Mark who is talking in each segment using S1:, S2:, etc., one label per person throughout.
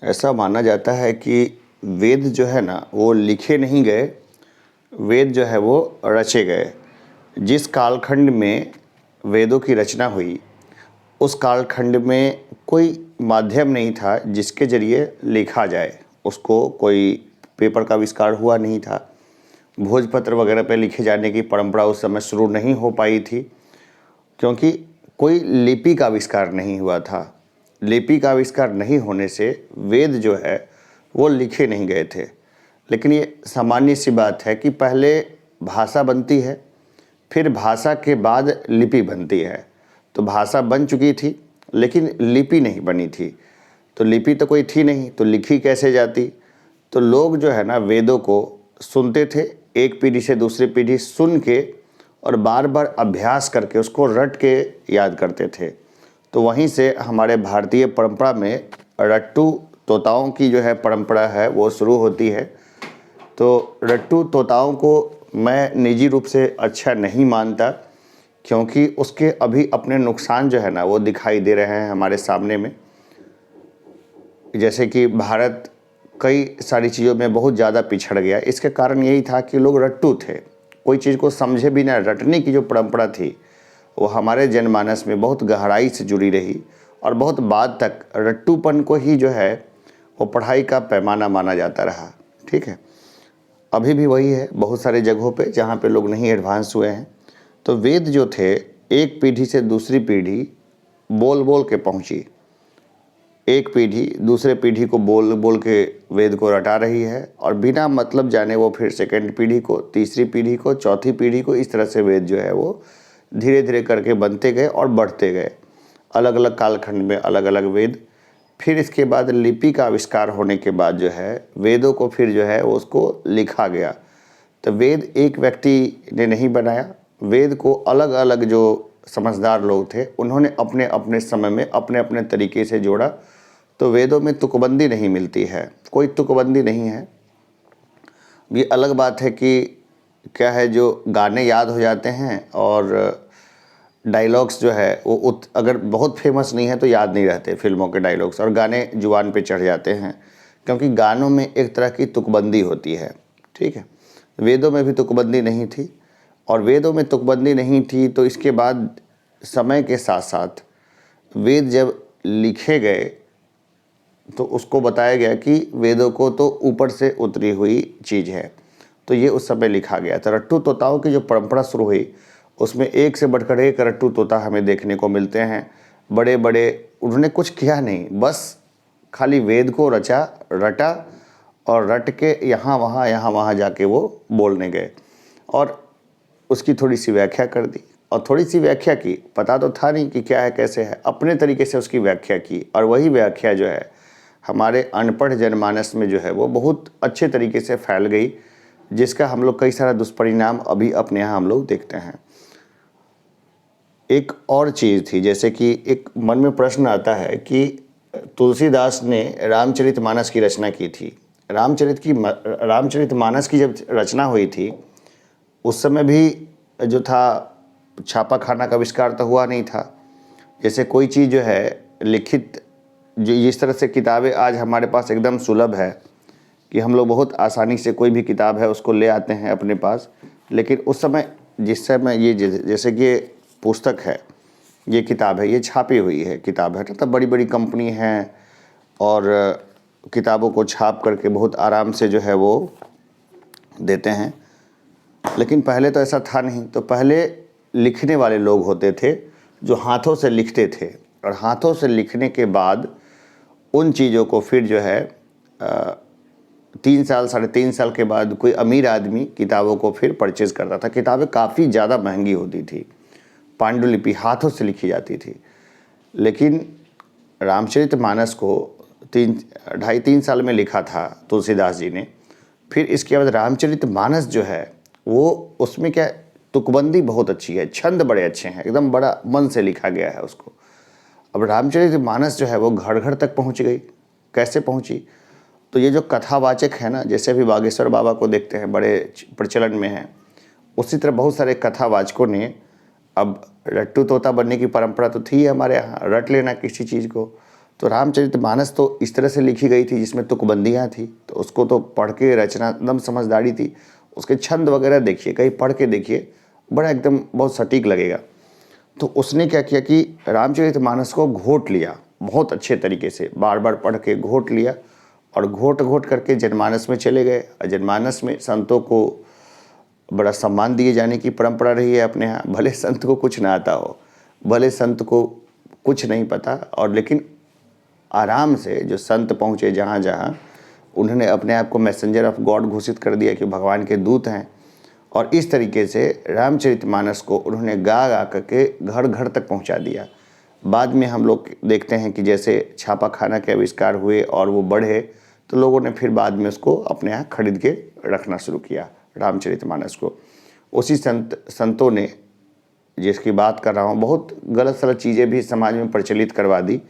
S1: ऐसा माना जाता है कि वेद जो है ना वो लिखे नहीं गए, वेद जो है वो रचे गए। जिस कालखंड में वेदों की रचना हुई उस कालखंड में कोई माध्यम नहीं था जिसके ज़रिए लिखा जाए। उसको कोई पेपर का आविष्कार हुआ नहीं था, भोजपत्र वगैरह पे लिखे जाने की परंपरा उस समय शुरू नहीं हो पाई थी, क्योंकि कोई लिपि का आविष्कार नहीं हुआ था। लिपि का आविष्कार नहीं होने से वेद जो है वो लिखे नहीं गए थे। लेकिन ये सामान्य सी बात है कि पहले भाषा बनती है, फिर भाषा के बाद लिपि बनती है। तो भाषा बन चुकी थी लेकिन लिपि नहीं बनी थी, तो लिपि तो कोई थी नहीं, तो लिखी कैसे जाती। तो लोग जो है ना वेदों को सुनते थे, एक पीढ़ी से दूसरी पीढ़ी सुन के और बार बार अभ्यास करके उसको रट के याद करते थे। तो वहीं से हमारे भारतीय परंपरा में रट्टू तोताओं की जो है परंपरा है वो शुरू होती है। तो रट्टू तोताओं को मैं निजी रूप से अच्छा नहीं मानता, क्योंकि उसके अभी अपने नुकसान जो है ना वो दिखाई दे रहे हैं हमारे सामने में। जैसे कि भारत कई सारी चीज़ों में बहुत ज़्यादा पिछड़ गया। इसके कारण यही था कि लोग रट्टू थे, कोई चीज़ को समझे बिना रटने की जो परंपरा थी वो हमारे जनमानस में बहुत गहराई से जुड़ी रही और बहुत बाद तक रट्टूपन को ही जो है वो पढ़ाई का पैमाना माना जाता रहा। ठीक है, अभी भी वही है बहुत सारे जगहों पे जहाँ पे लोग नहीं एडवांस हुए हैं। तो वेद जो थे एक पीढ़ी से दूसरी पीढ़ी बोल बोल के पहुँची, एक पीढ़ी दूसरे पीढ़ी को बोल बोल के वेद को रटा रही है और बिना मतलब जाने वो फिर सेकंड पीढ़ी को, तीसरी पीढ़ी को, चौथी पीढ़ी को, इस तरह से वेद जो है वो धीरे धीरे करके बनते गए और बढ़ते गए। अलग अलग कालखंड में अलग अलग वेद। फिर इसके बाद लिपि का आविष्कार होने के बाद जो है वेदों को फिर जो है उसको लिखा गया। तो वेद एक व्यक्ति ने नहीं बनाया, वेद को अलग अलग जो समझदार लोग थे उन्होंने अपने अपने समय में अपने अपने तरीके से जोड़ा। तो वेदों में तुकबंदी नहीं मिलती है, कोई तुकबंदी नहीं है। ये अलग बात है कि क्या है जो गाने याद हो जाते हैं और डायलॉग्स जो है वो अगर बहुत फेमस नहीं है तो याद नहीं रहते फिल्मों के डायलॉग्स, और गाने जुबान पे चढ़ जाते हैं क्योंकि गानों में एक तरह की तुकबंदी होती है। ठीक है, वेदों में भी तुकबंदी नहीं थी, और वेदों में तुकबंदी नहीं थी तो इसके बाद समय के साथ साथ वेद जब लिखे गए तो उसको बताया गया कि वेदों को तो ऊपर से उतरी हुई चीज़ है, तो ये उस समय लिखा गया। तो रट्टू तोताओं की जो परंपरा शुरू हुई उसमें एक से बढ़कर एक रट्टू तोता हमें देखने को मिलते हैं। बड़े बड़े, उन्होंने कुछ किया नहीं, बस खाली वेद को रटा और रट के यहाँ वहाँ जाके वो बोलने गए और उसकी थोड़ी सी व्याख्या कर दी और थोड़ी सी व्याख्या की, पता तो था नहीं कि क्या है कैसे है, अपने तरीके से उसकी व्याख्या की और वही व्याख्या जो है हमारे अनपढ़ जनमानस में जो है वो बहुत अच्छे तरीके से फैल गई, जिसका हम लोग कई सारा दुष्परिणाम अभी अपने यहाँ हम लोग देखते हैं। एक और चीज़ थी, जैसे कि एक मन में प्रश्न आता है कि तुलसीदास ने रामचरितमानस की रचना की थी। रामचरितमानस की जब रचना हुई थी उस समय भी जो था छापा खाना का आविष्कार तो हुआ नहीं था। जैसे कोई चीज़ जो है लिखित, जो इस तरह से किताबें आज हमारे पास एकदम सुलभ है कि हम लोग बहुत आसानी से कोई भी किताब है उसको ले आते हैं अपने पास, लेकिन उस समय जिस समय ये जैसे कि ये पुस्तक है, ये किताब है, ये छापी हुई है किताब है, तो बड़ी बड़ी कंपनी हैं और किताबों को छाप करके बहुत आराम से जो है वो देते हैं। लेकिन पहले तो ऐसा था नहीं, तो पहले लिखने वाले लोग होते थे जो हाथों से लिखते थे, और हाथों से लिखने के बाद उन चीज़ों को फिर जो है 3 साल 3.5 साल के बाद कोई अमीर आदमी किताबों को फिर परचेज़ करता था। किताबें काफ़ी ज़्यादा महंगी होती थी, पांडुलिपि हाथों से लिखी जाती थी। लेकिन रामचरितमानस को 2.5-3 साल में लिखा था तुलसीदास जी ने। फिर इसके बाद रामचरितमानस जो है वो उसमें क्या तुकबंदी बहुत अच्छी है, छंद बड़े अच्छे हैं, एकदम बड़ा मन से लिखा गया है उसको। अब रामचरितमानस जो है वो घर घर तक पहुंच गई। कैसे पहुंची? तो ये जो कथावाचक है ना, जैसे अभी बागेश्वर बाबा को देखते हैं बड़े प्रचलन में हैं, उसी तरह बहुत सारे कथावाचकों ने, अब रट्टू तोता बनने की परंपरा तो थी हमारे यहाँ, रट लेना किसी चीज़ को, तो रामचरितमानस तो इस तरह से लिखी गई थी जिसमें तुकबंदियाँ थी, तो उसको तो पढ़ के रचना एकदम समझदारी थी। उसके छंद वगैरह देखिए, कहीं पढ़ के देखिए, बड़ा एकदम बहुत सटीक लगेगा। तो उसने क्या किया कि रामचरितमानस को घोट लिया बहुत अच्छे तरीके से, बार बार पढ़ के घोट लिया और घोट घोट करके जनमानस में चले गए। और जनमानस में संतों को बड़ा सम्मान दिए जाने की परंपरा रही है अपने यहाँ। भले संत को कुछ ना आता हो, भले संत को कुछ नहीं पता, और लेकिन आराम से जो संत पहुँचे जहाँ जहाँ, उन्होंने अपने आप को मैसेंजर ऑफ गॉड घोषित कर दिया कि भगवान के दूत हैं। और इस तरीके से रामचरितमानस को उन्होंने गा गा करके घर घर तक पहुंचा दिया। बाद में हम लोग देखते हैं कि जैसे छापा खाना के आविष्कार हुए और वो बढ़े, तो लोगों ने फिर बाद में उसको अपने यहाँ खरीद के रखना शुरू किया रामचरितमानस को। उसी संतों ने, जिसकी बात कर रहा हूँ, बहुत गलत सलत चीज़ें भी समाज में प्रचलित करवा दी,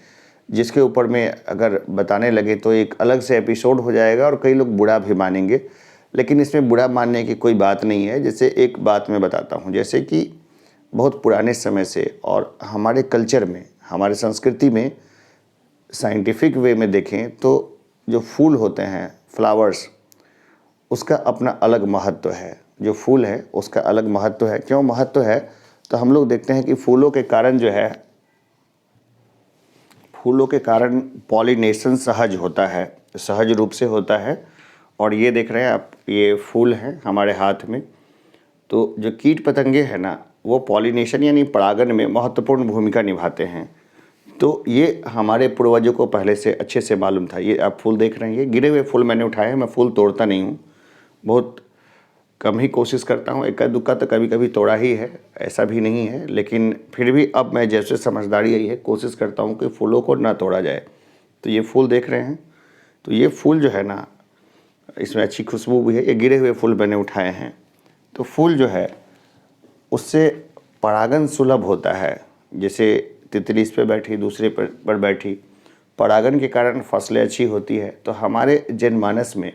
S1: जिसके ऊपर में अगर बताने लगे तो एक अलग से एपिसोड हो जाएगा और कई लोग बुरा भी मानेंगे। लेकिन इसमें बुरा मानने की कोई बात नहीं है। जैसे एक बात मैं बताता हूँ, जैसे कि बहुत पुराने समय से और हमारे कल्चर में, हमारे संस्कृति में, साइंटिफिक वे में देखें तो जो फूल होते हैं, फ्लावर्स, उसका अपना अलग महत्व है। जो फूल है उसका अलग महत्व है। क्यों महत्व है? तो हम लोग देखते हैं कि फूलों के कारण जो है, फूलों के कारण पॉलिनेशन सहज होता है, सहज रूप से होता है। और ये देख रहे हैं आप, ये फूल हैं हमारे हाथ में। तो जो कीट पतंगे हैं ना, वो पॉलिनेशन यानी परागन में महत्वपूर्ण भूमिका निभाते हैं। तो ये हमारे पूर्वजों को पहले से अच्छे से मालूम था। ये आप फूल देख रहे हैं, ये गिरे हुए फूल मैंने उठाए हैं। मैं फूल तोड़ता नहीं हूँ, बहुत कम ही कोशिश करता हूँ। इक्का दुक्का तो कभी कभी तोड़ा ही है, ऐसा भी नहीं है। लेकिन फिर भी अब मैं, जैसे समझदारी आई है, कोशिश करता हूँ कि फूलों को ना तोड़ा जाए। तो ये फूल देख रहे हैं, तो ये फूल जो है ना, इसमें अच्छी खुशबू भी है। ये गिरे हुए फूल मैंने उठाए हैं। तो फूल जो है उससे परागन सुलभ होता है। जैसे तितली इस पे बैठी, दूसरे पर बैठी, परागन के कारण फसलें अच्छी होती है। तो हमारे जनमानस में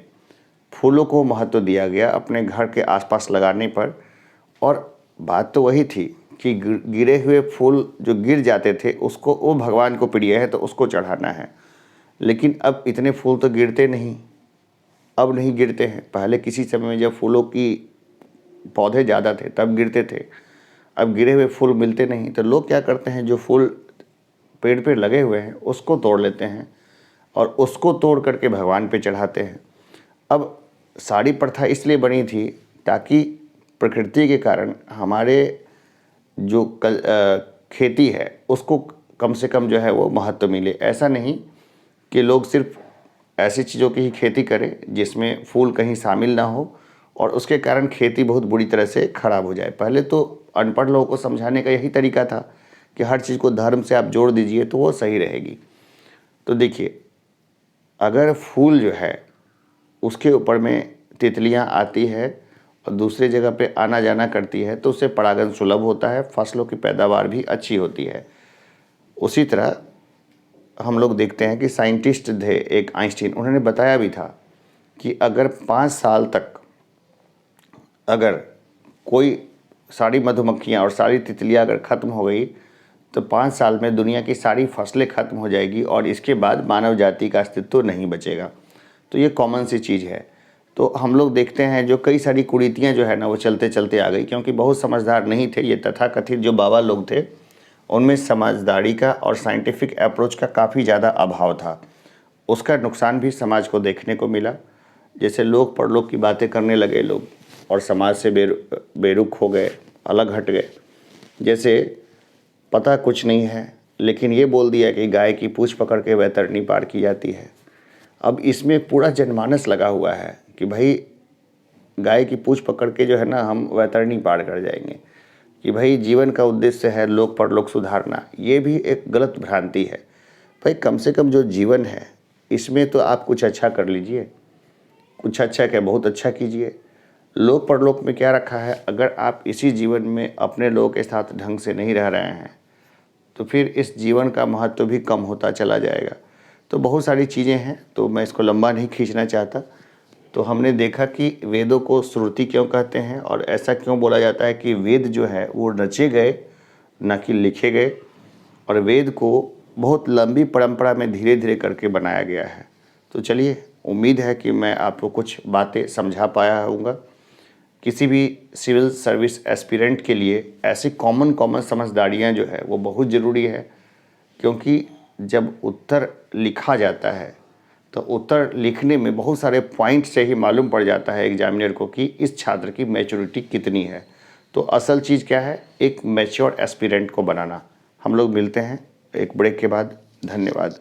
S1: फूलों को महत्व दिया गया अपने घर के आसपास लगाने पर। और बात तो वही थी कि गिरे हुए फूल जो गिर जाते थे, उसको, वो भगवान को प्रिय है तो उसको चढ़ाना है। लेकिन अब इतने फूल तो गिरते नहीं, अब नहीं गिरते हैं। पहले किसी समय में जब फूलों की पौधे ज़्यादा थे तब गिरते थे, अब गिरे हुए फूल मिलते नहीं। तो लोग क्या करते हैं, जो फूल पेड़ पे लगे हुए हैं उसको तोड़ लेते हैं और उसको तोड़ करके भगवान पे चढ़ाते हैं। अब साड़ी प्रथा इसलिए बनी थी ताकि प्रकृति के कारण हमारे जो खेती है उसको कम से कम जो है वो महत्व मिले। ऐसा नहीं कि लोग सिर्फ ऐसी चीज़ों की ही खेती करें जिसमें फूल कहीं शामिल ना हो और उसके कारण खेती बहुत बुरी तरह से खराब हो जाए। पहले तो अनपढ़ लोगों को समझाने का यही तरीका था कि हर चीज़ को धर्म से आप जोड़ दीजिए तो वो सही रहेगी। तो देखिए, अगर फूल जो है उसके ऊपर में तितलियां आती है और दूसरे जगह पे आना जाना करती है तो उससे परागन सुलभ होता है, फसलों की पैदावार भी अच्छी होती है। उसी तरह हम लोग देखते हैं कि साइंटिस्ट थे एक आइंस्टीन, उन्होंने बताया भी था कि अगर 5 साल तक अगर कोई सारी मधुमक्खियाँ और सारी तितलियाँ अगर ख़त्म हो गई तो 5 साल में दुनिया की सारी फसलें ख़त्म हो जाएगी और इसके बाद मानव जाति का अस्तित्व नहीं बचेगा। तो ये कॉमन सी चीज़ है। तो हम लोग देखते हैं जो कई सारी कुरीतियाँ जो है ना वो चलते चलते आ गई, क्योंकि बहुत समझदार नहीं थे ये तथाकथित जो बाबा लोग थे, उनमें समझदारी का और साइंटिफिक अप्रोच का काफ़ी ज़्यादा अभाव था। उसका नुकसान भी समाज को देखने को मिला। जैसे लोग परलोक की बातें करने लगे लोग और समाज से बेरुख हो गए, अलग हट गए। जैसे पता कुछ नहीं है लेकिन ये बोल दिया कि गाय की पूँछ पकड़ के वैतरणी पार की जाती है। अब इसमें पूरा जनमानस लगा हुआ है कि भाई गाय की पूँछ पकड़ के जो है ना हम वैतरणी पार कर जाएंगे, कि भाई जीवन का उद्देश्य है लोक परलोक सुधारना। ये भी एक गलत भ्रांति है। भाई कम से कम जो जीवन है इसमें तो आप कुछ अच्छा कर लीजिए, कुछ अच्छा क्या बहुत अच्छा कीजिए। लोक परलोक में क्या रखा है, अगर आप इसी जीवन में अपने लोगों के साथ ढंग से नहीं रह रहे हैं तो फिर इस जीवन का महत्व भी कम होता चला जाएगा। तो बहुत सारी चीज़ें हैं, तो मैं इसको लंबा नहीं खींचना चाहता। तो हमने देखा कि वेदों को श्रुति क्यों कहते हैं और ऐसा क्यों बोला जाता है कि वेद जो है वो रचे गए ना कि लिखे गए। और वेद को बहुत लंबी परंपरा में धीरे धीरे करके बनाया गया है। तो चलिए, उम्मीद है कि मैं आपको कुछ बातें समझा पाया होऊंगा। किसी भी सिविल सर्विस एस्पिरेंट के लिए ऐसी कॉमन समझदारियाँ जो है वो बहुत ज़रूरी है, क्योंकि जब उत्तर लिखा जाता है तो उत्तर लिखने में बहुत सारे पॉइंट से ही मालूम पड़ जाता है एग्जामिनर को कि इस छात्र की मैच्योरिटी कितनी है। तो असल चीज़ क्या है, एक मैच्योर एस्पिरेंट को बनाना। हम लोग मिलते हैं एक ब्रेक के बाद। धन्यवाद।